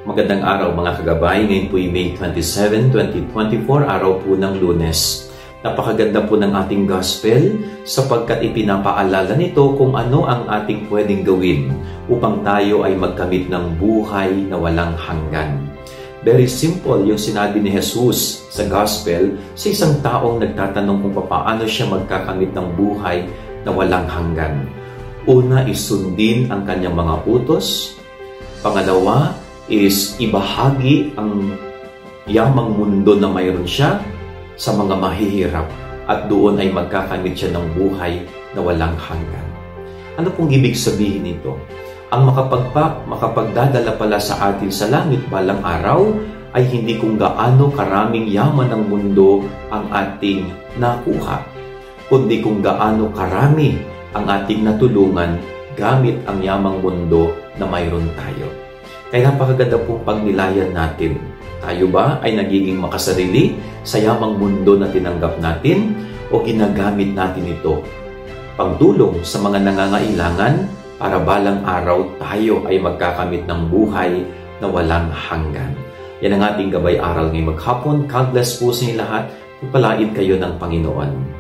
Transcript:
Magandang araw mga kagabay. Ngayon po ay May 27, 2024, araw po ng Lunes. Napakaganda po ng ating gospel sapagkat ipinapaalala nito kung ano ang ating pwedeng gawin upang tayo ay magkamit ng buhay na walang hanggan. Very simple yung sinabi ni Jesus sa gospel sa isang taong nagtatanong kung paano siya magkakamit ng buhay na walang hanggan. Una, isundin ang kanyang mga utos. Pangalawa is ibahagi ang yamang mundo na mayroon siya sa mga mahihirap at doon ay magkakamit siya ng buhay na walang hanggan. Ano pong ibig sabihin nito? Ang makapagdadala pala sa atin sa langit balang araw ay hindi kung gaano karaming yaman ng mundo ang ating nakuha, kundi kung gaano karami ang ating natulungan gamit ang yamang mundo na mayroon tayo. Kaya napakaganda pong pagnilayan natin. Tayo ba ay nagiging makasarili sa yamang mundo na tinanggap natin o ginagamit natin ito pagtulong sa mga nangangailangan para balang araw tayo ay magkakamit ng buhay na walang hanggan? Yan ang ating gabay aral ngayong maghapon. God bless po sa inyo lahat. Pagpalain kayo ng Panginoon.